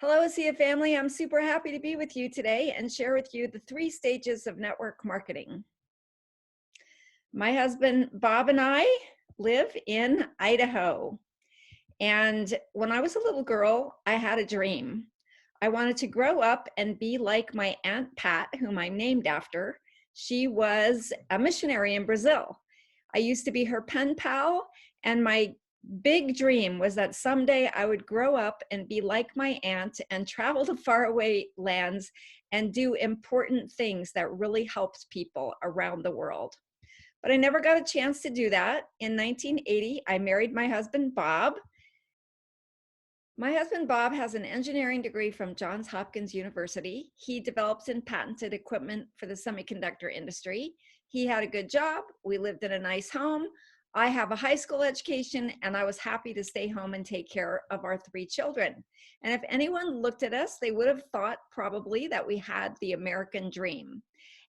Hello, ASEA family. I'm super happy to be with you today and share with you the 3 stages of network marketing. My husband, Bob, and I live in Idaho. And when I was a little girl, I had a dream. I wanted to grow up and be like my Aunt Pat, whom I'm named after. She was a missionary in Brazil. I used to be her pen pal, and my big dream was that someday I would grow up and be like my aunt and travel to faraway lands and do important things that really helped people around the world. But I never got a chance to do that. In 1980, I married my husband, Bob. My husband, Bob, has an engineering degree from Johns Hopkins University. He develops and patented equipment for the semiconductor industry. He had a good job. We lived in a nice home. I have a high school education, and I was happy to stay home and take care of our 3 children. And if anyone looked at us, they would have thought probably that we had the American dream.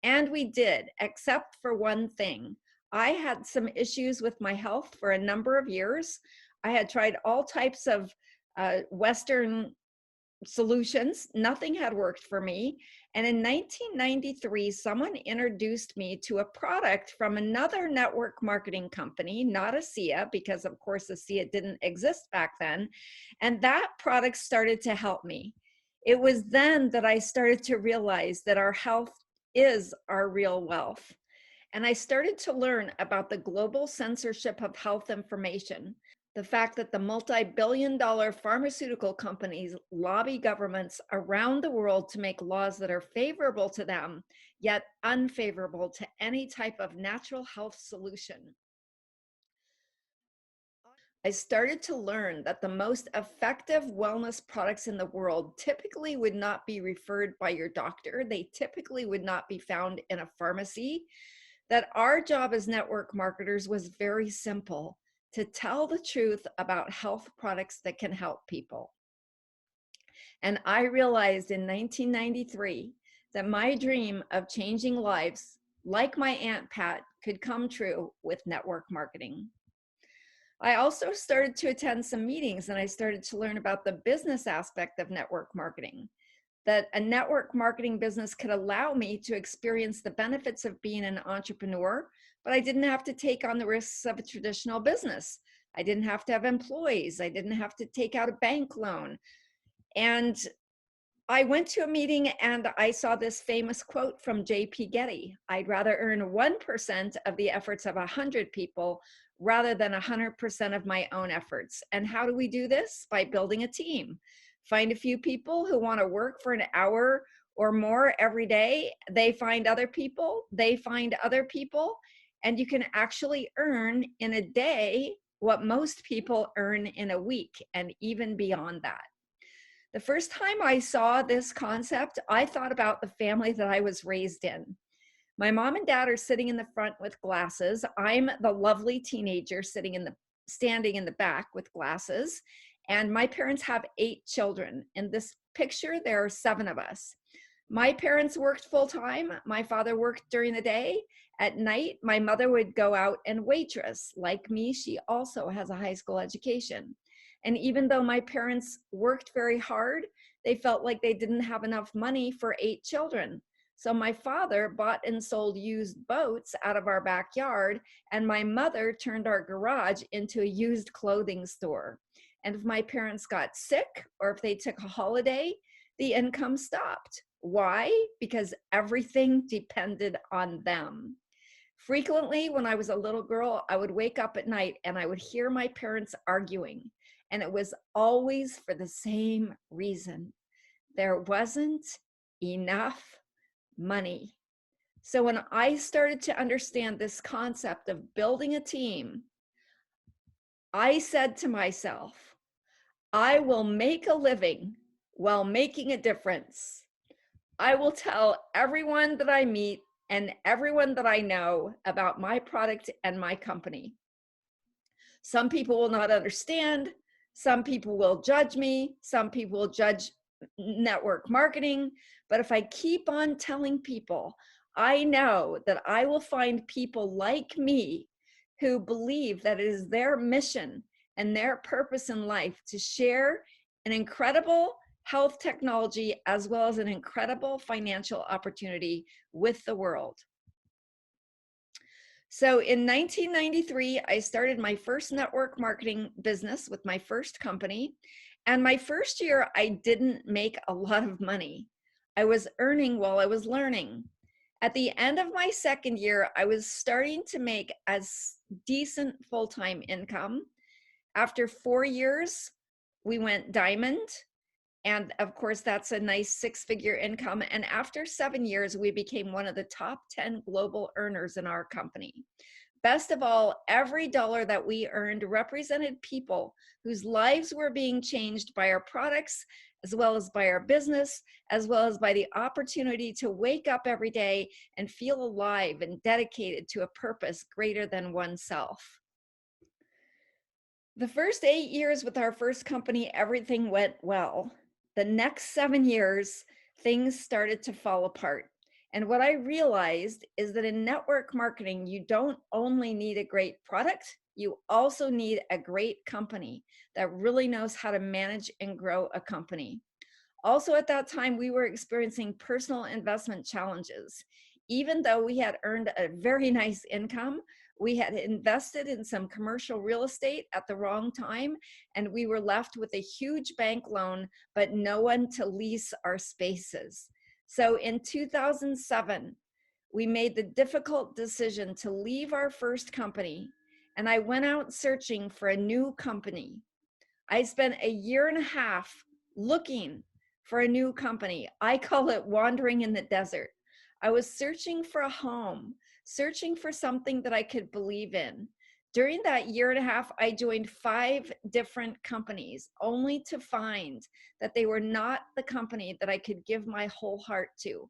And we did, except for one thing. I had some issues with my health for a number of years. I had tried all types of Western solutions. Nothing had worked for me. And in 1993, someone introduced me to a product from another network marketing company, not ASEA, because of course ASEA didn't exist back then. And that product started to help me. It was then that I started to realize that our health is our real wealth. And I started to learn about the global censorship of health information. The fact that the multi-billion-dollar pharmaceutical companies lobby governments around the world to make laws that are favorable to them, yet unfavorable to any type of natural health solution. I started to learn that the most effective wellness products in the world typically would not be referred by your doctor. They typically would not be found in a pharmacy. That our job as network marketers was very simple: to tell the truth about health products that can help people. And I realized in 1993 that my dream of changing lives, like my Aunt Pat, could come true with network marketing. I also started to attend some meetings, and I started to learn about the business aspect of network marketing. That a network marketing business could allow me to experience the benefits of being an entrepreneur, but I didn't have to take on the risks of a traditional business. I didn't have to have employees. I didn't have to take out a bank loan. And I went to a meeting and I saw this famous quote from J.P. Getty: "I'd rather earn 1% of the efforts of 100 people rather than 100% of my own efforts." And how do we do this? By building a team. Find a few people who want to work for an hour or more every day. They find other people, they find other people, and you can actually earn in a day what most people earn in a week, and even beyond that. The first time I saw this concept, I thought about the family that I was raised in. My mom and dad are sitting in the front with glasses. I'm the lovely teenager standing in the back with glasses. And my parents have 8 children. In this picture, there are 7 of us. My parents worked full time. My father worked during the day. At night, my mother would go out and waitress. Like me, she also has a high school education. And even though my parents worked very hard, they felt like they didn't have enough money for 8 children. So my father bought and sold used boats out of our backyard, and my mother turned our garage into a used clothing store. And if my parents got sick or if they took a holiday, the income stopped. Why? Because everything depended on them. Frequently, when I was a little girl, I would wake up at night and I would hear my parents arguing. And it was always for the same reason: there wasn't enough money. So when I started to understand this concept of building a team, I said to myself, I will make a living while making a difference. I will tell everyone that I meet and everyone that I know about my product and my company. Some people will not understand. Some people will judge me. Some people will judge network marketing. But if I keep on telling people, I know that I will find people like me who believe that it is their mission and their purpose in life to share an incredible health technology, as well as an incredible financial opportunity with the world. So in 1993, I started my first network marketing business with my first company. And my first year, I didn't make a lot of money. I was earning while I was learning. At the end of my second year, I was starting to make a decent full-time income. After 4 years, we went diamond. And of course, that's a nice six-figure income. And after 7 years, we became one of the top 10 global earners in our company. Best of all, every dollar that we earned represented people whose lives were being changed by our products, as well as by our business, as well as by the opportunity to wake up every day and feel alive and dedicated to a purpose greater than oneself. The first 8 years with our first company, everything went well. The next 7 years, things started to fall apart. And what I realized is that in network marketing, you don't only need a great product, you also need a great company that really knows how to manage and grow a company. Also at that time, we were experiencing personal investment challenges. Even though we had earned a very nice income, we had invested in some commercial real estate at the wrong time, and we were left with a huge bank loan, but no one to lease our spaces. So in 2007, we made the difficult decision to leave our first company, and I went out searching for a new company. I spent a year and a half looking for a new company. I call it wandering in the desert. I was searching for a home, searching for something that I could believe in. During that year and a half, I joined 5 different companies, only to find that they were not the company that I could give my whole heart to.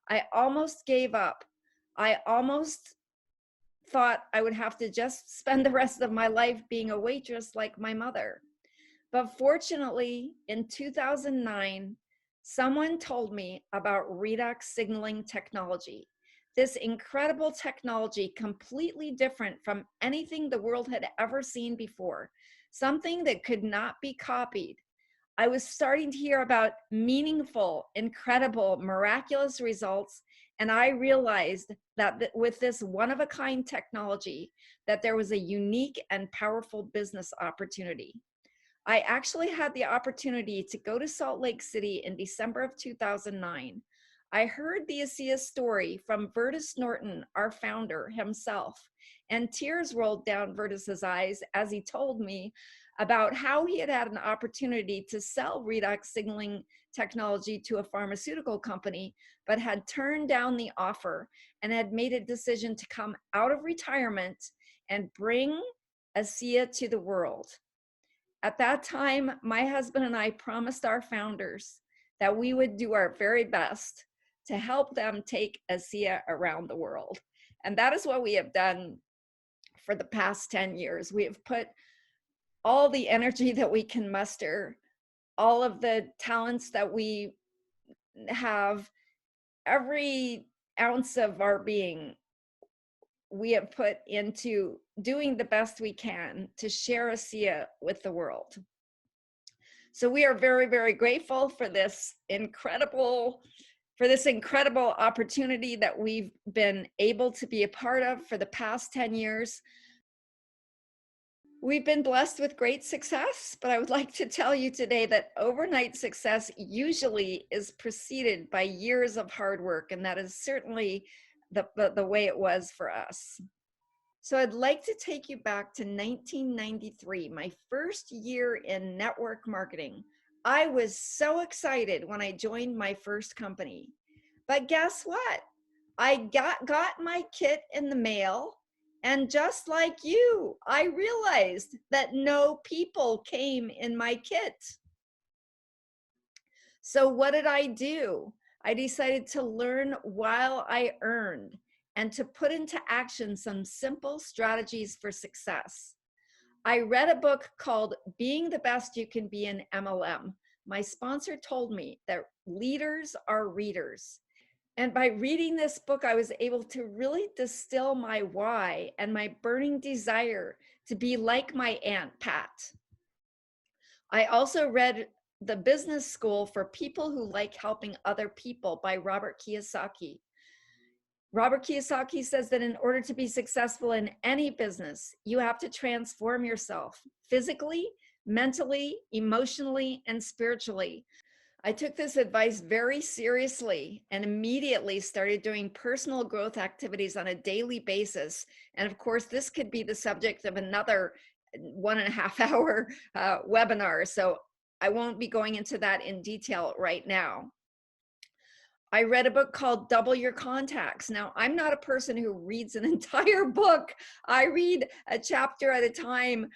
I almost gave up. I almost thought I would have to just spend the rest of my life being a waitress like my mother. But fortunately, in 2009, someone told me about Redox signaling technology. This incredible technology, completely different from anything the world had ever seen before, something that could not be copied. I was starting to hear about meaningful, incredible, miraculous results, and I realized that with this one-of-a-kind technology, that there was a unique and powerful business opportunity. I actually had the opportunity to go to Salt Lake City in December of 2009. I heard the ASEA story from Vertus Norton, our founder himself, and tears rolled down Vertus's eyes as he told me about how he had had an opportunity to sell redox signaling technology to a pharmaceutical company, but had turned down the offer and had made a decision to come out of retirement and bring ASEA to the world. At that time, my husband and I promised our founders that we would do our very best to help them take ASEA around the world. And that is what we have done for the past 10 years. We have put all the energy that we can muster, all of the talents that we have, every ounce of our being, we have put into doing the best we can to share ASEA with the world. So we are very, very grateful for this incredible opportunity that we've been able to be a part of for the past 10 years. We've been blessed with great success, but I would like to tell you today that overnight success usually is preceded by years of hard work, and that is certainly the way it was for us. So I'd like to take you back to 1993, my first year in network marketing. I was so excited when I joined my first company. But guess what? I got my kit in the mail, and just like you, I realized that no people came in my kit. So what did I do? I decided to learn while I earned and to put into action some simple strategies for success. I read a book called Being the Best You Can Be in MLM. My sponsor told me that leaders are readers. And by reading this book, I was able to really distill my why and my burning desire to be like my Aunt Pat. I also read The Business School for People Who Like Helping Other People by Robert Kiyosaki. Robert Kiyosaki says that in order to be successful in any business, you have to transform yourself physically, mentally, emotionally, and spiritually. I took this advice very seriously and immediately started doing personal growth activities on a daily basis. And of course, this could be the subject of another 1.5 hour webinar. So I won't be going into that in detail right now. I read a book called Double Your Contacts. Now, I'm not a person who reads an entire book. I read a chapter at a time,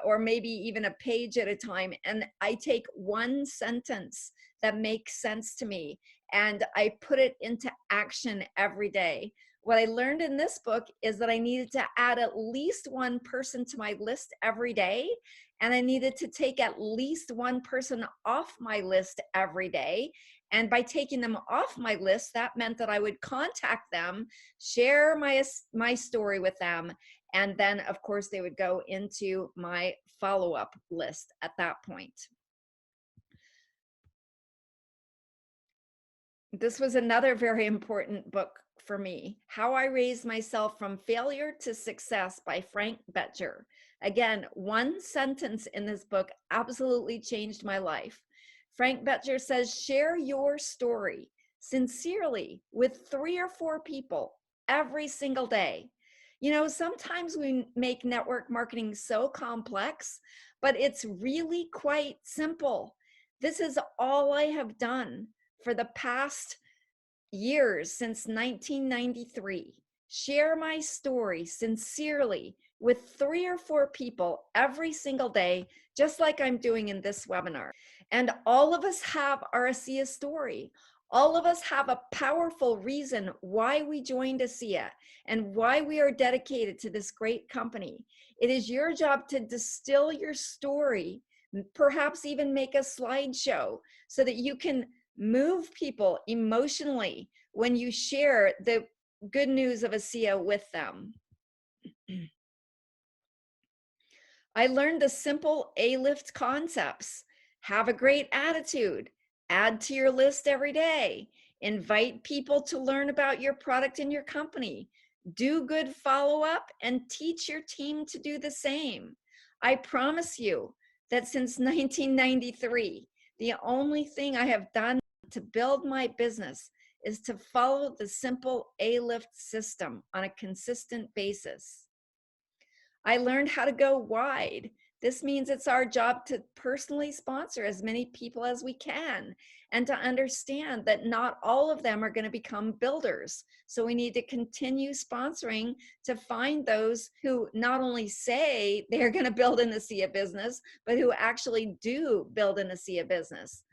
or maybe even a page at a time, and I take one sentence that makes sense to me, and I put it into action every day. What I learned in this book is that I needed to add at least one person to my list every day, and I needed to take at least one person off my list every day. And by taking them off my list, that meant that I would contact them, share my story with them, and then, of course, they would go into my follow-up list at that point. This was another very important book for me, How I Raised Myself from Failure to Success by Frank Bettger. Again, one sentence in this book absolutely changed my life. Frank Bettger says, share your story sincerely with 3 or 4 people every single day. You know, sometimes we make network marketing so complex, but it's really quite simple. This is all I have done for the past years since 1993. Share my story sincerely with 3 or 4 people every single day, just like I'm doing in this webinar. And all of us have our ASEA story. All of us have a powerful reason why we joined ASEA and why we are dedicated to this great company. It is your job to distill your story, perhaps even make a slideshow so that you can move people emotionally when you share the good news of ASEA with them. I learned the simple ALIFT concepts. Have a great attitude, add to your list every day, invite people to learn about your product and your company, do good follow-up, and teach your team to do the same. I promise you that since 1993, the only thing I have done to build my business is to follow the simple ALIFT system on a consistent basis. I learned how to go wide. This means it's our job to personally sponsor as many people as we can and to understand that not all of them are going to become builders. So we need to continue sponsoring to find those who not only say they're going to build an ASEA business, but who actually do build an ASEA business.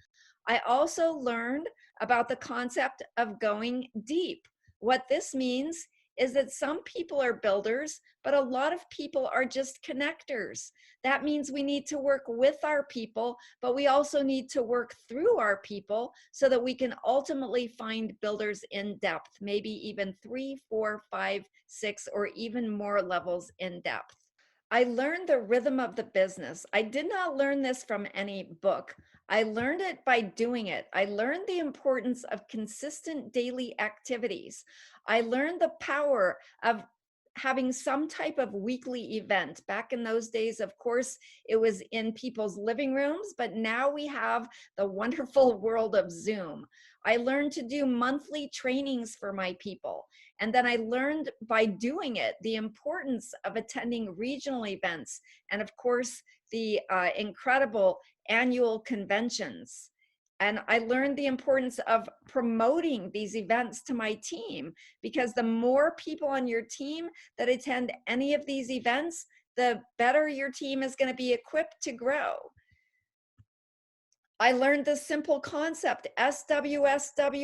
I also learned about the concept of going deep. What this means is that some people are builders, but a lot of people are just connectors. That means we need to work with our people, but we also need to work through our people so that we can ultimately find builders in depth, maybe even 3, 4, 5, 6, or even more levels in depth. I learned the rhythm of the business. I did not learn this from any book. I learned it by doing it. I learned the importance of consistent daily activities. I learned the power of having some type of weekly event. Back in those days, of course, it was in people's living rooms, but now we have the wonderful world of Zoom. I learned to do monthly trainings for my people. And then I learned by doing it the importance of attending regional events and, of course, the incredible annual conventions. And I learned the importance of promoting these events to my team, because the more people on your team that attend any of these events, the better your team is going to be equipped to grow. I learned the simple concept, SWSWSW.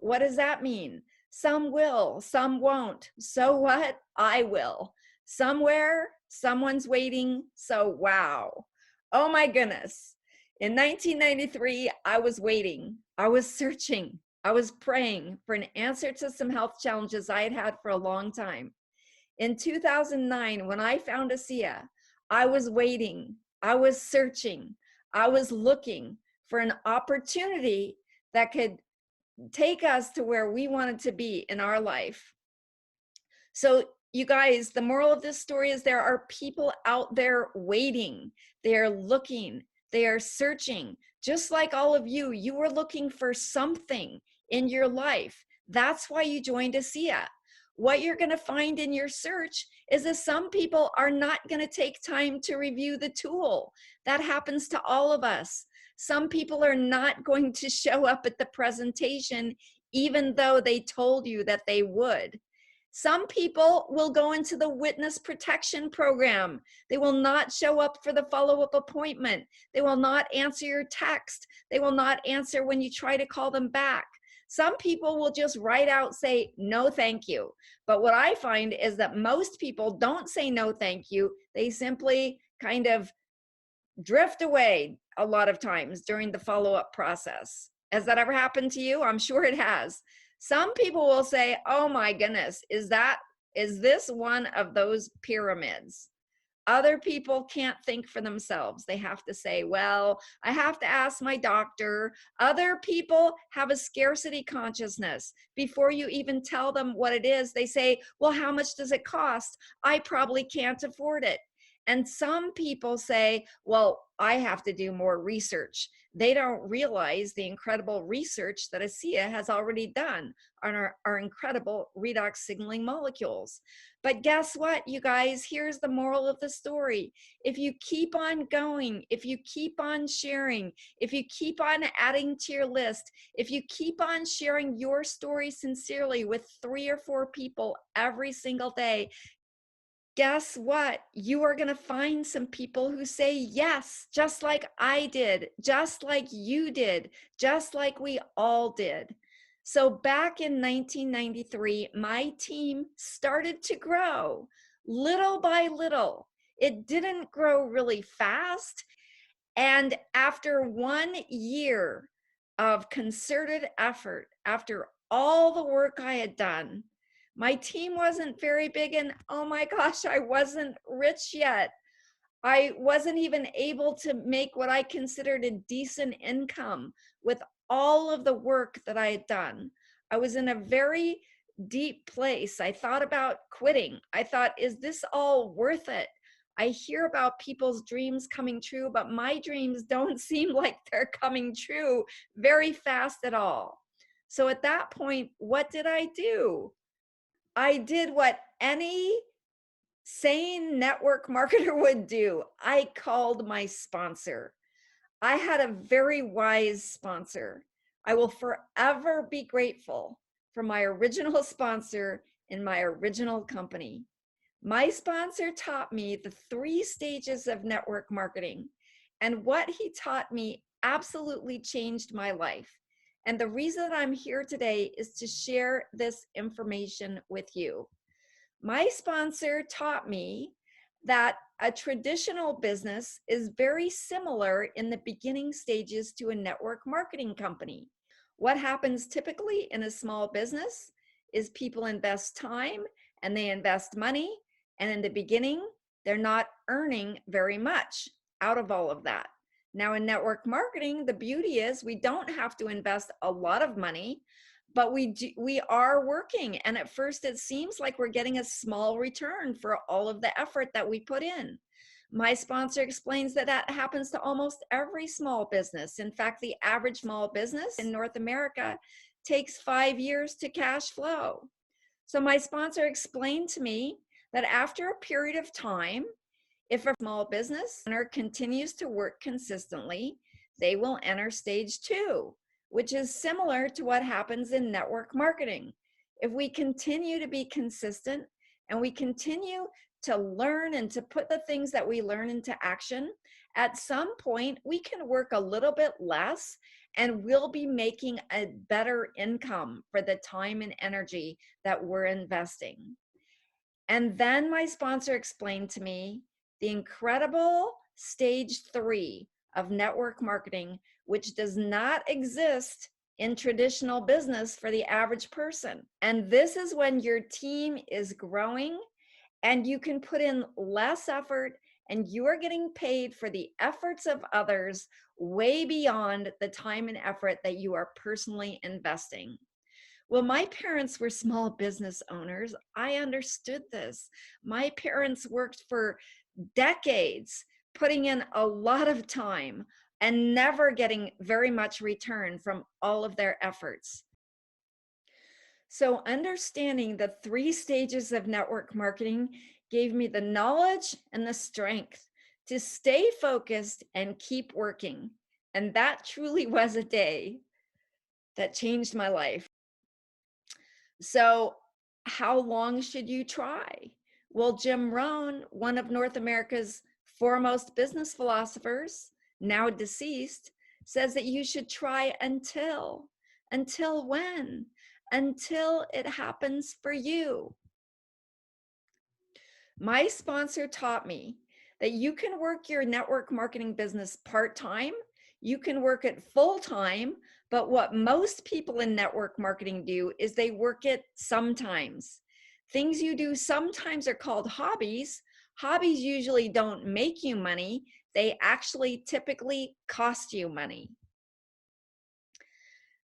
What does that mean? Some will, some won't. So what? I will. Somewhere, someone's waiting. So wow. Oh my goodness. In 1993, I was waiting. I was searching. I was praying for an answer to some health challenges I had had for a long time. In 2009, when I found ASEA, I was waiting. I was searching. I was looking for an opportunity that could take us to where we wanted to be in our life. So you guys, the moral of this story is there are people out there waiting. They are looking, they are searching. Just like all of you, you were looking for something in your life. That's why you joined ASEA. What you're going to find in your search is that some people are not going to take time to review the tool. That happens to all of us. Some people are not going to show up at the presentation, even though they told you that they would. Some people will go into the witness protection program. They will not show up for the follow-up appointment. They will not answer your text. They will not answer when you try to call them back. Some people will just write out, say, no, thank you. But what I find is that most people don't say no, thank you. They simply kind of drift away a lot of times during the follow-up process. Has that ever happened to you? I'm sure it has. Some people will say, oh my goodness, is this one of those pyramids? Other people can't think for themselves. They have to say, well, I have to ask my doctor. Other people have a scarcity consciousness. Before you even tell them what it is, they say, well, how much does it cost? I probably can't afford it. And some people say, well, I have to do more research. They don't realize the incredible research that ASEA has already done on our incredible redox signaling molecules. But guess what, you guys? Here's the moral of the story. If you keep on going, if you keep on sharing, if you keep on adding to your list, if you keep on sharing your story sincerely with 3 or 4 people every single day, guess what? You are going to find some people who say yes, just like I did, just like you did, just like we all did. So back in 1993, my team started to grow little by little. It didn't grow really fast. And after 1 year of concerted effort, after all the work I had done, my team wasn't very big, and oh my gosh, I wasn't rich yet. I wasn't even able to make what I considered a decent income with all of the work that I had done. I was in a very deep place. I thought about quitting. I thought, is this all worth it? I hear about people's dreams coming true, but my dreams don't seem like they're coming true very fast at all. So at that point, what did I do? I did what any sane network marketer would do. I called my sponsor. I had a very wise sponsor. I will forever be grateful for my original sponsor in my original company. My sponsor taught me the 3 stages of network marketing, and what he taught me absolutely changed my life. And the reason that I'm here today is to share this information with you. My sponsor taught me that a traditional business is very similar in the beginning stages to a network marketing company. What happens typically in a small business is people invest time and they invest money, and in the beginning, they're not earning very much out of all of that. Now in network marketing, the beauty is we don't have to invest a lot of money, but we are working. And at first it seems like we're getting a small return for all of the effort that we put in. My sponsor explains that that happens to almost every small business. In fact, the average small business in North America takes 5 years to cash flow. So my sponsor explained to me that after a period of time, if a small business owner continues to work consistently, they will enter stage 2, which is similar to what happens in network marketing. If we continue to be consistent and we continue to learn and to put the things that we learn into action, at some point we can work a little bit less and we'll be making a better income for the time and energy that we're investing. And then my sponsor explained to me the incredible stage 3 of network marketing, which does not exist in traditional business for the average person. And this is when your team is growing and you can put in less effort and you are getting paid for the efforts of others way beyond the time and effort that you are personally investing. Well, my parents were small business owners. I understood this. My parents worked for decades, putting in a lot of time and never getting very much return from all of their efforts. So, understanding the 3 stages of network marketing gave me the knowledge and the strength to stay focused and keep working. And that truly was a day that changed my life. So, how long should you try? Well, Jim Rohn, one of North America's foremost business philosophers, now deceased, says that you should try until when? Until it happens for you. My sponsor taught me that you can work your network marketing business part-time, you can work it full-time, but what most people in network marketing do is they work it sometimes. Things you do sometimes are called hobbies. Hobbies usually don't make you money, they actually typically cost you money.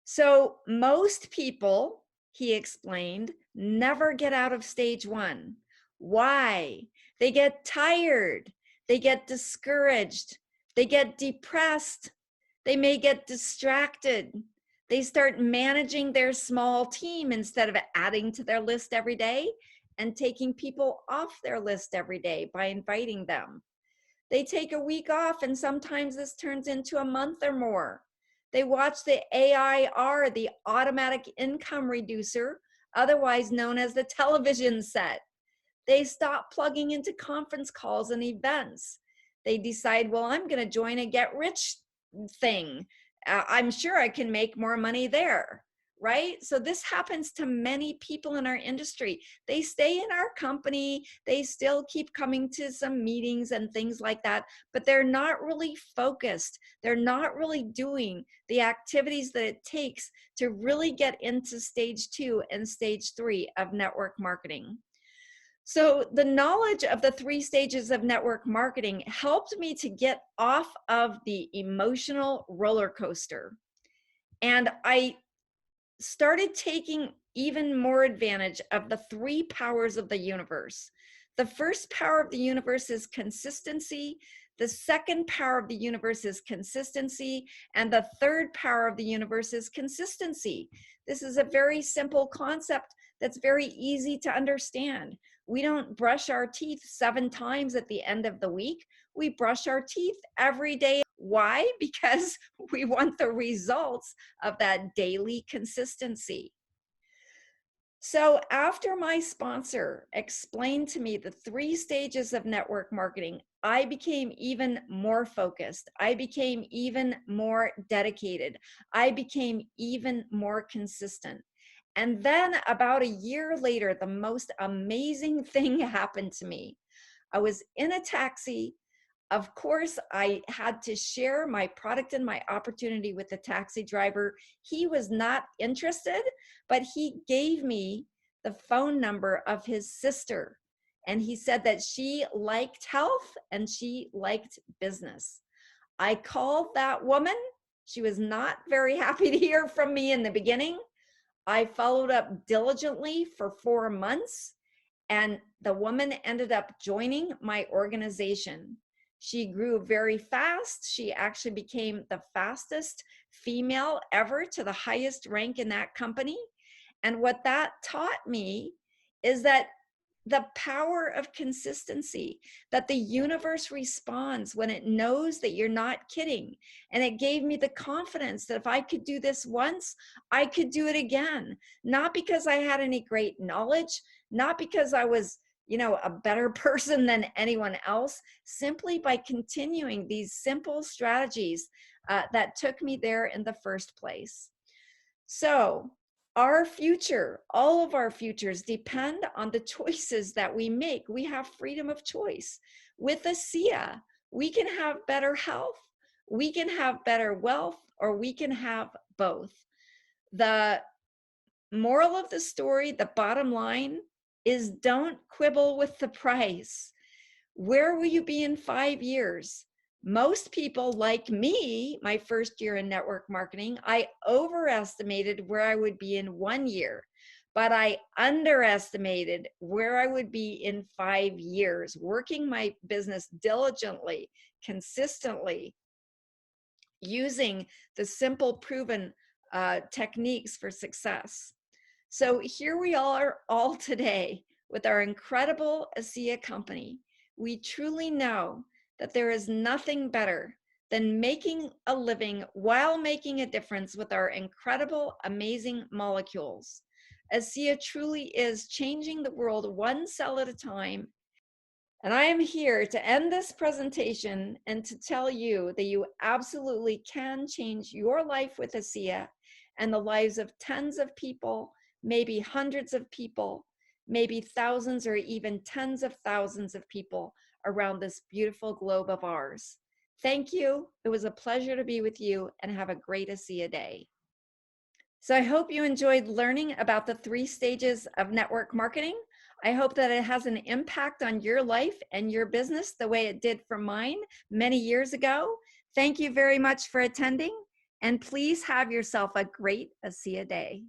So most people, he explained, never get out of stage 1. Why? They get tired, they get discouraged, they get depressed, they may get distracted. They start managing their small team instead of adding to their list every day and taking people off their list every day by inviting them. They take a week off, and sometimes this turns into a month or more. They watch the AIR, the automatic income reducer, otherwise known as the television set. They stop plugging into conference calls and events. They decide, well, I'm going to join a get rich thing. I'm sure I can make more money there, right? So this happens to many people in our industry. They stay in our company, they still keep coming to some meetings and things like that, but they're not really focused. They're not really doing the activities that it takes to really get into stage 2 and stage 3 of network marketing. So the knowledge of the 3 stages of network marketing helped me to get off of the emotional roller coaster. And I started taking even more advantage of the 3 powers of the universe. The first power of the universe is consistency. The second power of the universe is consistency. And the third power of the universe is consistency. This is a very simple concept that's very easy to understand. We don't brush our teeth 7 times at the end of the week. We brush our teeth every day. Why? Because we want the results of that daily consistency. So after my sponsor explained to me the 3 stages of network marketing, I became even more focused. I became even more dedicated. I became even more consistent. And then about a year later, the most amazing thing happened to me. I was in a taxi. Of course, I had to share my product and my opportunity with the taxi driver. He was not interested, but he gave me the phone number of his sister. And he said that she liked health and she liked business. I called that woman. She was not very happy to hear from me in the beginning. I followed up diligently for 4 months, and the woman ended up joining my organization. She grew very fast. She actually became the fastest female ever to the highest rank in that company. And what that taught me is that the power of consistency, that the universe responds when it knows that you're not kidding. And it gave me the confidence that if I could do this once, I could do it again. Not because I had any great knowledge, not because I was, a better person than anyone else, simply by continuing these simple strategies that took me there in the first place. So our future, all of our futures depend on the choices that we make. We have freedom of choice. With ASEA, we can have better health, we can have better wealth, or we can have both. The moral of the story, the bottom line, is don't quibble with the price. Where will you be in 5 years? Most people, like me, my first year in network marketing, I overestimated where I would be in 1 year, but I underestimated where I would be in 5 years, working my business diligently, consistently, using the simple proven techniques for success. So here we are all today with our incredible ASEA company. We truly know that there is nothing better than making a living while making a difference with our incredible, amazing molecules. ASEA truly is changing the world one cell at a time. And I am here to end this presentation and to tell you that you absolutely can change your life with ASEA and the lives of tens of people, maybe hundreds of people, maybe thousands or even tens of thousands of people around this beautiful globe of ours. Thank you. It was a pleasure to be with you, and have a great ASEA day. So I hope you enjoyed learning about the 3 stages of network marketing. I hope that it has an impact on your life and your business the way it did for mine many years ago. Thank you very much for attending, and please have yourself a great ASEA day.